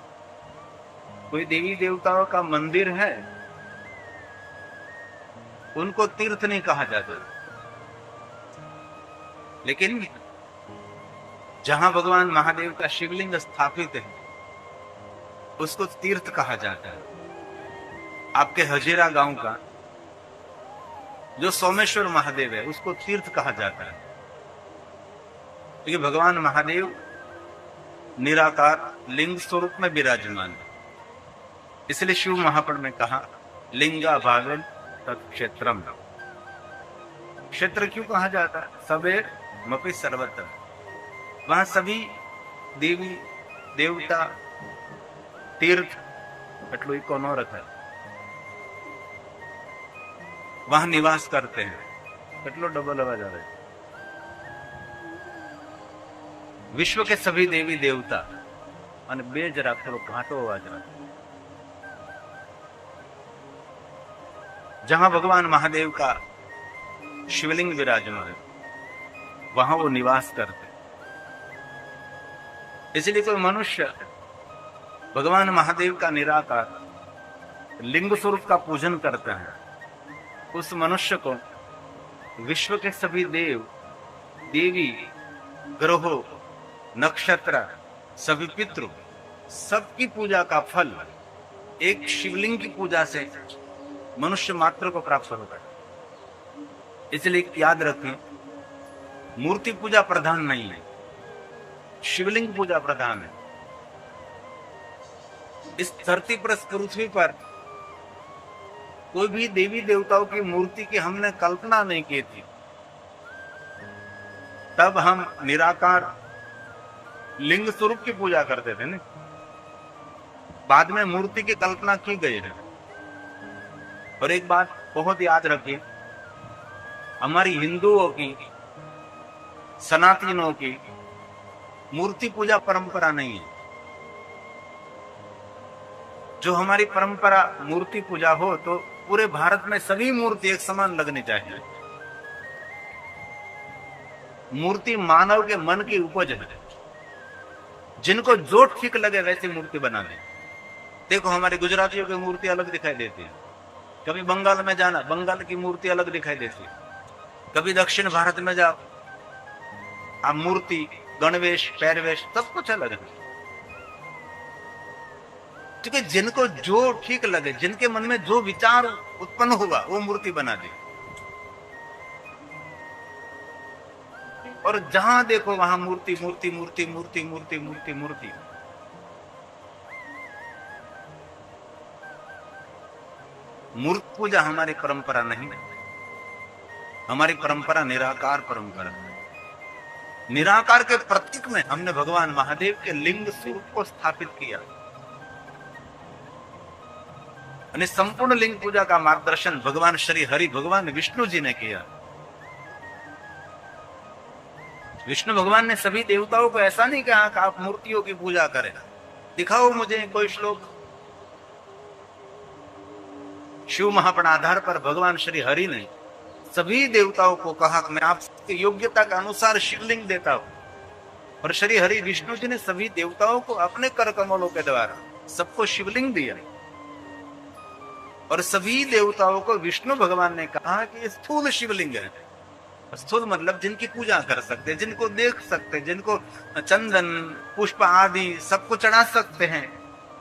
कोई देवी देवताओं का मंदिर है उनको तीर्थ नहीं कहा जाता, लेकिन जहां भगवान महादेव का शिवलिंग स्थापित है उसको तीर्थ कहा जाता है। आपके हजीरा गांव का जो सोमेश्वर महादेव है उसको तीर्थ कहा जाता है, क्योंकि भगवान महादेव निराकार लिंग स्वरूप में विराजमान है। इसलिए शिव महापुराण में कहा लिंगा भावेन तत्क्षेत्रम। क्षेत्र क्यों कहा जाता है? सबेर मपि सर्वत्र, वहां सभी देवी देवता तीर्थ એટલું કોનો રખે वहां निवास करते हैं। કેટલો डबल अवाज आ रहा है। विश्व के सभी देवी देवता અને બે જરા થોડો ઘાટો અવાજ રાખે। जहां भगवान महादेव का शिवलिंग विराजमान है वहां वो निवास करते। इसलिए कोई मनुष्य भगवान महादेव का निराकार लिंग स्वरूप का पूजन करता है, उस मनुष्य को विश्व के सभी देव देवी ग्रहों नक्षत्र सभी पितृ सबकी पूजा का फल एक शिवलिंग की पूजा से मनुष्य मात्र को प्राप्त होगा। इसलिए याद रखें, मूर्ति पूजा प्रधान नहीं है, शिवलिंग पूजा प्रधान है। इस धरती पर, इस पृथ्वी पर कोई भी देवी देवताओं की मूर्ति की हमने कल्पना नहीं की थी, तब हम निराकार लिंग स्वरूप की पूजा करते थे ना। बाद में मूर्ति की कल्पना की गई है। और एक बात बहुत याद रखिए, हमारी हिंदुओं की सनातनियों की मूर्ति पूजा परंपरा नहीं है। जो हमारी परंपरा मूर्ति पूजा हो तो पूरे भारत में सभी मूर्ति एक समान लगनी चाहिए। मूर्ति मानव के मन की उपज है, जिनको जो ठीक लगे वैसी मूर्ति बना ले। देखो हमारे गुजरातियों की मूर्ति अलग दिखाई देती है, कभी बंगाल में जाना बंगाल की मूर्ति अलग दिखाई देती है, कभी दक्षिण भारत में जाओ आप मूर्ति गणवेश पैरवेश सब कुछ अलग है। क्योंकि जिनको जो ठीक लगे, जिनके मन में जो विचार उत्पन्न हुआ वो मूर्ति बना दी। और जहां देखो वहां मूर्ति मूर्ति मूर्ति मूर्ति मूर्ति मूर्ति मूर्ति। मूर्ति पूजा हमारी परंपरा नहीं है। हमारी परंपरा निराकार परंपरा है। निराकार के प्रतीक में हमने भगवान महादेव के लिंग स्वरूप को स्थापित किया। અને संपूर्ण लिंग पूजा का मार्गदर्शन भगवान श्री हरि भगवान विष्णु जी ने किया। विष्णु भगवान ने सभी देवताओं को ऐसा नहीं कहा कि आप मूर्तियों की पूजा करें, दिखाओ मुझे कोई श्लोक। शिव महापुराण आधार पर भगवान श्री हरि ने सभी देवताओं को कहा कि मैं आपकी योग्यता के अनुसार शिवलिंग देता हूं। और श्री हरि विष्णु जी ने सभी देवताओं को अपने कर कमलों के द्वारा सबको शिवलिंग दिया। और सभी देवताओं को विष्णु भगवान ने कहा कि ये स्थूल शिवलिंग है। स्थूल मतलब जिनकी पूजा कर सकते, जिनको देख सकते, जिनको चंदन पुष्प आदि सबको चढ़ा सकते हैं।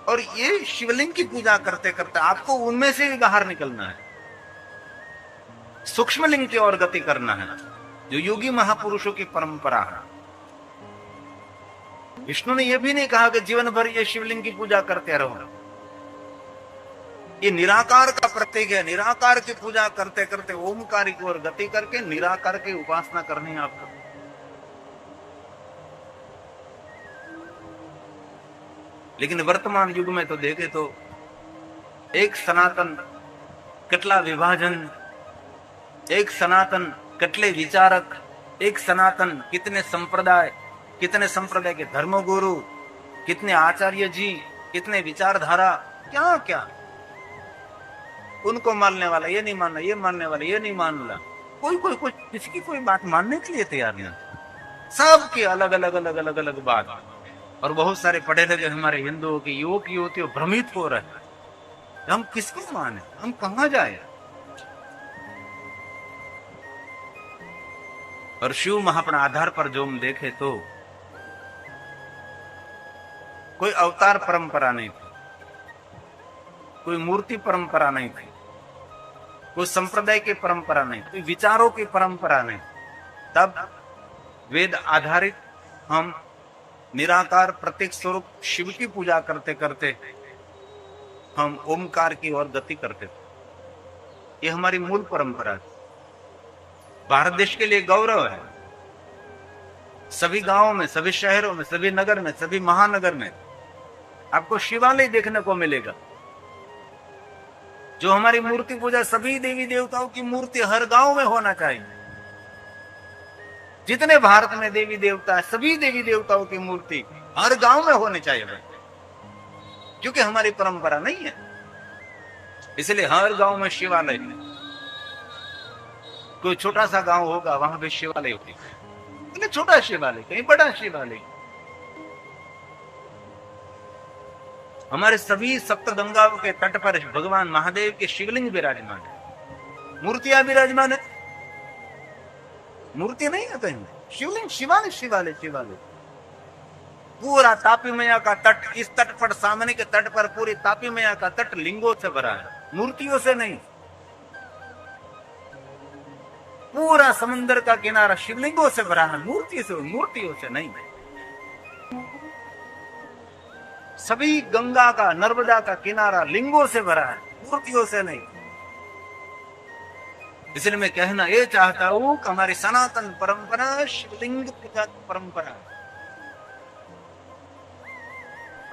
और ये शिवलिंग की पूजा करते करते आपको उनमें से भी बाहर निकलना है, सूक्ष्म लिंग की ओर गति करना है, जो योगी महापुरुषों की परंपरा है। विष्णु ने यह भी नहीं कहा कि जीवन भर ये शिवलिंग की पूजा करते रहो। ये निराकार का प्रतीक है। निराकार की पूजा करते करते ओमकार की ओर गति करके निराकार की उपासना करनी है आपको। लेकिन वर्तमान युग में तो देखे तो एक सनातन કેટલા विभाजन, एक सनातन કેટલે विचारक, एक सनातन कितने संप्रदाय के धर्मगुरु, कितने आचार्य जी, कितने विचारधारा, क्या क्या। उनको मानने वाला ये नहीं मानना, ये मानने वाला ये नहीं मानना। कोई किसी की कोई बात मानने के लिए तैयार नहीं। सबकी अलग अलग अलग अलग अलग बात। और बहुत सारे पढ़े लिखे हमारे हिंदुओं के युवक युवतियों भ्रमित हो रहे हैं, हम किसको माने, हम कहां जाए। और शिव महापुराण आधार पर जो हम देखे तो कोई अवतार परंपरा नहीं थी, कोई मूर्ति परंपरा नहीं थी, कोई संप्रदाय की परंपरा नहीं, कोई विचारों की परंपरा नहीं। तब वेद आधारित हम निराकार प्रत्येक स्वरूप शिव की पूजा करते करते हम ओमकार की ओर गति करते थे। ये हमारी मूल परंपरा है। भारत देश के लिए गौरव है। सभी गांवों में, सभी शहरों में, सभी नगर में, सभी महानगर में आपको शिवालय देखने को मिलेगा। जो हमारी मूर्ति पूजा, सभी देवी देवताओं की मूर्ति हर गांव में होना चाहिए। जितने भारत में देवी देवता है, सभी देवी देवताओं की मूर्ति हर गांव में होनी चाहिए, क्योंकि हमारी परंपरा नहीं है। इसलिए हर गांव में शिवालय है। कोई छोटा सा गांव होगा, वहां भी शिवालय होती है। कहीं छोटा शिवालय, कहीं बड़ा शिवालय। हमारे सभी सप्तगंगाओं के तट पर भगवान महादेव के शिवलिंग विराजमान है, मूर्तियां विराजमान है। मूर्ति नहीं है कहीं, शिवलिंग, शिवालय शिवालय शिवालय। पूरा तापी मैया का तट, इस तट पर, सामने के तट पर पूरी तापी मैया का तट लिंगों से भरा है, मूर्तियों से नहीं। पूरा समंदर का किनारा शिवलिंगों से भरा है, मूर्तियों से नहीं। सभी गंगा का, नर्मदा का किनारा लिंगों से भरा है, मूर्तियों से नहीं। इसलिए मैं कहना ये चाहता हूं कि हमारी सनातन परंपरा शिवलिंग पूजा की परंपरा है।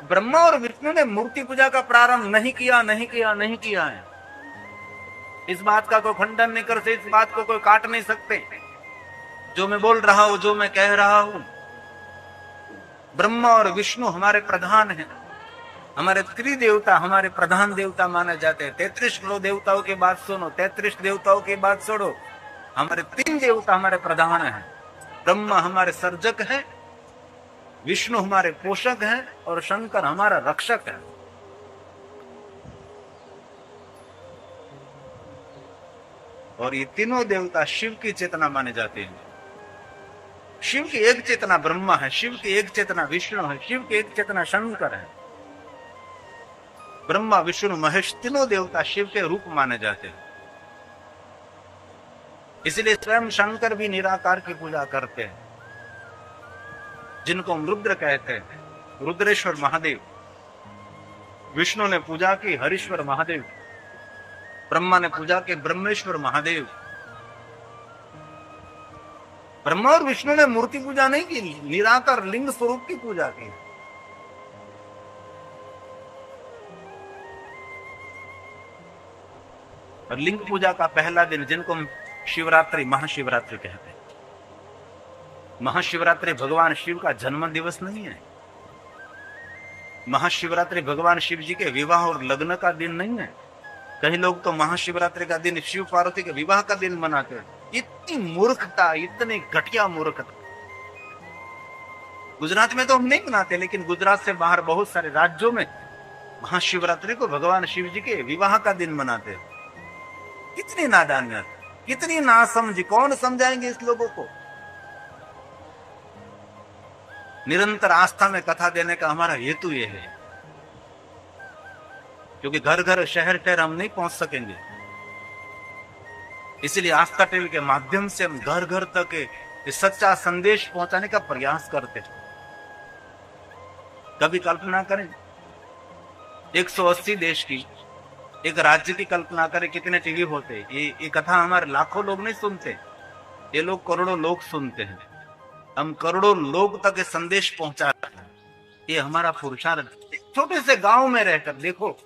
ब्रह्मा और विष्णु ने मूर्ति पूजा का प्रारंभ नहीं किया है। इस बात का कोई खंडन नहीं कर सकते, इस बात को कोई काट नहीं सकते। जो मैं बोल रहा हूं, जो मैं कह रहा हूं, ब्रह्मा और विष्णु हमारे प्रधान हैं, हमारे त्रिदेवता, हमारे प्रधान देवता माने जाते हैं। 33 देवताओं की बात सुनो, 33 देवताओं की बात छोड़ो। हमारे 3 देवता हमारे प्रधान हैं। ब्रह्मा हमारे सर्जक है, विष्णु हमारे पोषक है, और शंकर हमारा रक्षक है। और ये तीनों देवता शिव की चेतना माने जाते हैं। शिव की एक चेतना ब्रह्मा है, शिव की एक चेतना विष्णु है, शिव की एक चेतना शंकर है। ब्रह्मा, विष्णु, महेश तीनों देवता शिव के रूप माने जाते हैं। इसलिए स्वयं शंकर भी निराकार की पूजा करते हैं, जिनको हम रुद्र कहते हैं, रुद्रेश्वर महादेव। विष्णु ने पूजा की हरीश्वर महादेव, ब्रह्मा ने पूजा की ब्रह्मेश्वर महादेव। ब्रह्मा और विष्णु ने मूर्ति पूजा नहीं की, निराकार लिंग स्वरूप की पूजा की। और लिंग पूजा का पहला दिन, जिनको हम शिवरात्रि, महाशिवरात्रि कहते हैं। महाशिवरात्रि भगवान शिव का जन्म दिवस नहीं है। महाशिवरात्रि भगवान शिव जी के विवाह और लग्न का दिन नहीं है। कई लोग तो महाशिवरात्रि का दिन शिव पार्वती के विवाह का दिन मनाते हैं। इतनी मूर्खता, इतनी घटिया मूर्खता। गुजरात में तो हम नहीं मनाते, लेकिन गुजरात से बाहर बहुत सारे राज्यों में महाशिवरात्रि को भगवान शिव जी के विवाह का दिन मनाते हैं। कितनी नादानियत, कितनी नासमझी, कौन समझाएंगे इस लोगों को। निरंतर आस्था में कथा देने का हमारा हेतु ये है, क्योंकि घर घर, शहर शहर हम नहीं पहुंच सकेंगे। इसलिए आस्था टीवी के माध्यम से हम घर घर तक ये सच्चा संदेश पहुंचाने का प्रयास करते हैं। कभी कल्पना करें, 180 देश की एक राज्य की कल्पना करें, कितने टीवी होते। ये कथा हमारे लाखों लोग नहीं सुनते, ये लोग करोड़ों लोग सुनते हैं। हम करोड़ों लोग तक ये संदेश पहुंचाते हैं। ये हमारा पुरुषार्थ। छोटे से गांव में रहकर देखो,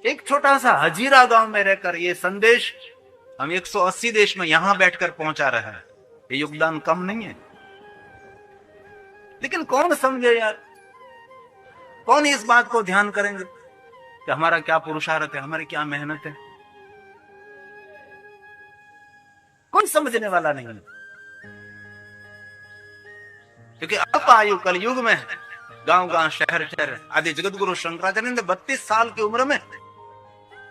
एक छोटा सा हजीरा गांव में रहकर ये संदेश हम 180 देश में यहां बैठकर पहुंचा रहे हैं। ये योगदान कम नहीं है। लेकिन कौन समझे यार, कौन इस बात को ध्यान करेंगे कि हमारा क्या पुरुषार्थ है, हमारी क्या मेहनत है। कोई समझने वाला नहीं है, क्योंकि अब आयु कलयुग में गांव गांव, शहर शहर आदि जगत गुरु शंकराचार्य ने 32 साल की उम्र में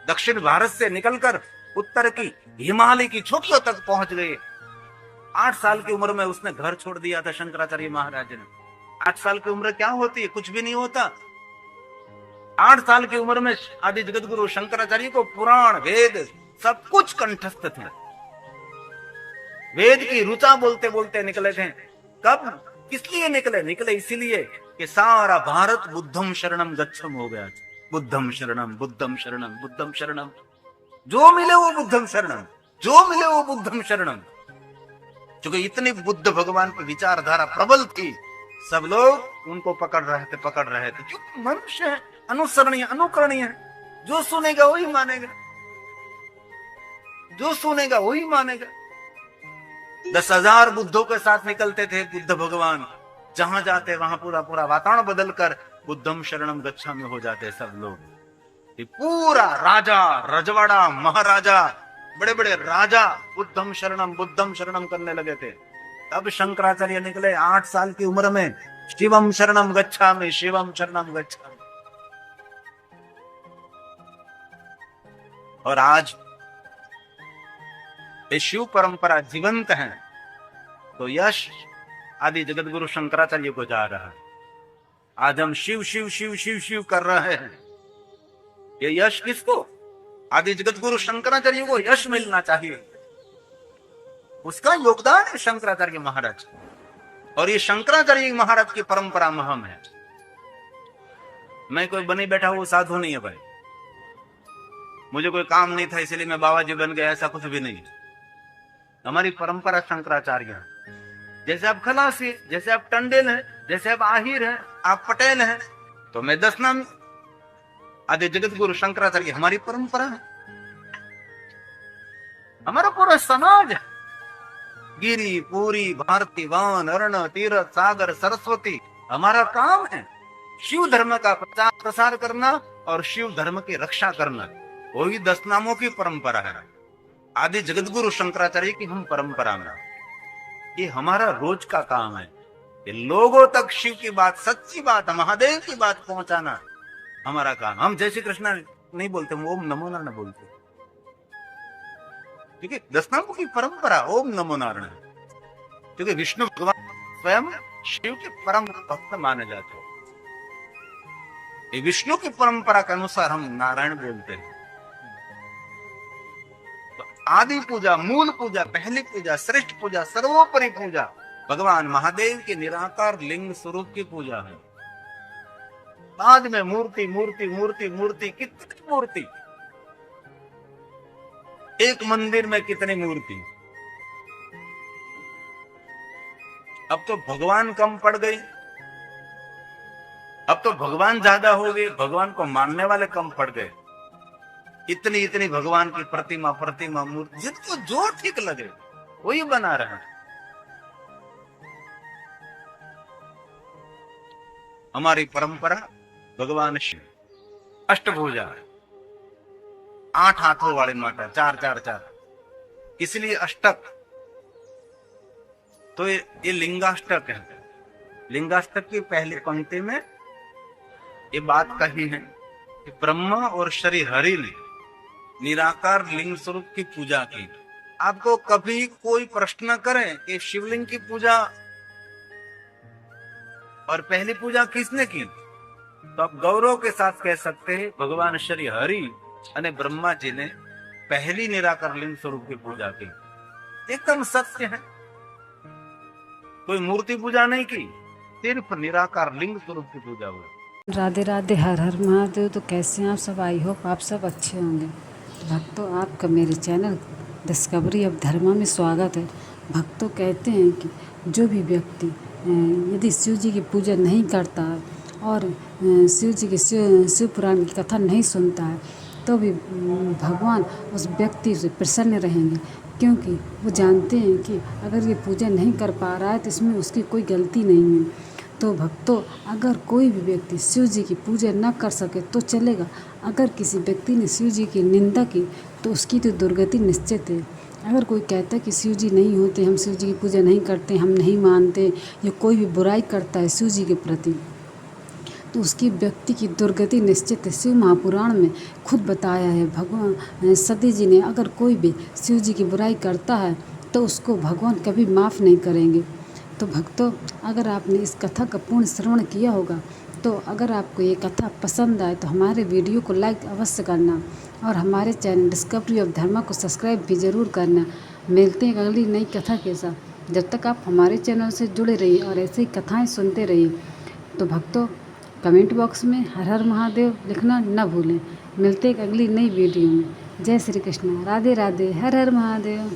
दक्षिण भारत से निकलकर उत्तर की हिमालय की चोटियों तक पहुंच गए। 8 साल की उम्र में उसने घर छोड़ दिया था शंकराचार्य महाराज ने। 8 साल की उम्र क्या होती है, कुछ भी नहीं होता। 8 साल की उम्र में आदि जगत गुरु शंकराचार्य को पुराण, वेद सब कुछ कंठस्थ थे। वेद की ऋचा बोलते बोलते निकले थे। कब? किस लिए निकले? निकले इसीलिए कि सारा भारत बुद्धम शरणम गच्छम हो गया। बुद्धम शरणम, बुद्धम शरणम, बुद्धम शरणम, जो मिले वो बुद्धम शरणम, जो मिले वो बुद्धम शरणम। क्योंकि इतनी बुद्ध भगवान की विचारधारा प्रबल थी, सब लोग उनको पकड़ रहे थे। क्योंकि मनुष्य है, अनुसरणीय, अनुकरणीय है। जो सुनेगा वही मानेगा, जो सुनेगा वही मानेगा। 10,000 बुद्धों के साथ निकलते थे बुद्ध भगवान, जहां जाते वहां पूरा पूरा वातावरण बदलकर बुद्धम शरणम गच्छामि हो जाते सब लोग। ये पूरा राजा, रजवाड़ा, महाराजा, बड़े बड़े राजा बुद्धम शरणम करने लगे थे। तब शंकराचार्य निकले 8 साल की उम्र में, शिवम शरणम गच्छामि, शिवम शरणम गच्छामि। और आज ये शिव परंपरा जीवंत है, तो यश आदि जगत गुरु शंकराचार्य को जा रहा है। आज हम शिव शिव शिव शिव शिव कर रहे हैं। ये यश किसको? आदि जगत गुरु शंकराचार्य को यश मिलना चाहिए। उसका योगदान है शंकराचार्य महाराज, और ये शंकराचार्य महाराज की परंपरा महम है। मैं कोई बनी बैठा हुआ साधु नहीं है भाई, मुझे कोई काम नहीं था इसलिए मैं बाबा जी बन गया, ऐसा कुछ भी नहीं। हमारी परंपरा शंकराचार्य है। जैसे आप खलासी, जैसे आप टंडेल हैं, जैसे आप आहिर हैं, आप पटेल हैं, तो मैं 10 नाम। आदि जगत गुरु शंकराचार्य हमारी परंपरा है, हमारा पूरा समाज है। गिरी, पूरी, भारती, वान, अर्ण, तीर्थ, सागर, सरस्वती, हमारा काम है शिव धर्म का प्रचार प्रसार करना और शिव धर्म की रक्षा करना। वही 10 नामों की परंपरा है। आदि जगत गुरु शंकराचार्य की हम परंपरा में, ये हमारा रोज का काम है। ये लोगों तक शिव की बात, सच्ची बात, महादेव की बात पहुंचाना हमारा काम। हम जय श्री कृष्ण नहीं बोलते, हम ओम नमो नारायण बोलते, क्योंकि 10 नामों की परंपरा ओम नमो नारायण है। क्योंकि विष्णु भगवान स्वयं शिव के परम भक्त माने जाते हैं। ये विष्णु की परंपरा के अनुसार हम नारायण बोलते हैं। आदि पूजा, मूल पूजा, पहली पूजा, श्रेष्ठ पूजा, सर्वोपरि पूजा भगवान महादेव के निराकार लिंग स्वरूप की पूजा है। बाद में मूर्ति मूर्ति मूर्ति मूर्ति, कितनी मूर्ति, एक मंदिर में कितनी मूर्ति। अब तो भगवान कम पड़ गई, अब तो भगवान ज्यादा हो गए, भगवान को मानने वाले कम पड़ गए। इतनी इतनी भगवान की प्रतिमा प्रतिमा मूर्ति, जिनको जो ठीक लगे वही बना रहे हैं। हमारी परंपरा भगवान शिव अष्टभुजा, 8 हाथों वाले माता, 4 4 4, इसलिए अष्टक। तो ये लिंगाष्टक है। लिंगाष्टक की पहली पंक्ति में ये बात कही है कि ब्रह्मा और श्री हरि ने निराकार लिंग स्वरूप की पूजा की। आपको कभी कोई प्रश्न करे कि शिवलिंग की पूजा और पहली पूजा किसने की, तो आप गौरव के साथ कह सकते हैं भगवान श्री हरि अने ब्रह्मा जी ने पहली निराकार लिंग स्वरूप की पूजा की। एकदम सत्य है, कोई मूर्ति पूजा नहीं की, सिर्फ निराकार लिंग स्वरूप की पूजा हुई। राधे राधे, हर हर महादेव। तो कैसे हैं आप सब? आई होप आप सब अच्छे होंगे। भक्तों, आपका मेरे चैनल डिस्कवरी ऑफ धर्मा में स्वागत है। भक्तों, कहते हैं कि जो भी व्यक्ति यदि शिव जी की पूजा नहीं करता है और शिव जी की शिव पुराण की कथा नहीं सुनता है, तो भी भगवान उस व्यक्ति से प्रसन्न रहेंगे, क्योंकि वो जानते हैं कि अगर ये पूजा नहीं कर पा रहा है तो इसमें उसकी कोई गलती नहीं है। तो भक्तों, अगर कोई भी व्यक्ति शिव जी की पूजा न कर सके तो चलेगा। अगर किसी व्यक्ति ने शिव जी की निंदा की तो उसकी तो दुर्गति निश्चित है। अगर कोई कहता है कि शिव जी नहीं होते, हम शिव जी की पूजा नहीं करते, हम नहीं मानते, या कोई भी बुराई करता है शिव जी के प्रति, तो उसकी व्यक्ति की दुर्गति निश्चित है। शिव महापुराण में खुद बताया है भगवान सती जी ने, अगर कोई भी शिव जी की बुराई करता है तो उसको भगवान कभी माफ़ नहीं करेंगे। तो भक्तों, अगर आपने इस कथा का पूर्ण श्रवण किया होगा, तो अगर आपको ये कथा पसंद आए तो हमारे वीडियो को लाइक अवश्य करना और हमारे चैनल डिस्कवरी ऑफ धर्मा को सब्सक्राइब भी ज़रूर करना। मिलते हैं अगली नई कथा के साथ। जब तक आप हमारे चैनल से जुड़े रहिए और ऐसे ही कथाएं सुनते रहिए। तो भक्तों, कमेंट बॉक्स में हर हर महादेव लिखना न भूलें। मिलते एक अगली नई वीडियो में। जय श्री कृष्ण, राधे राधे, हर हर महादेव।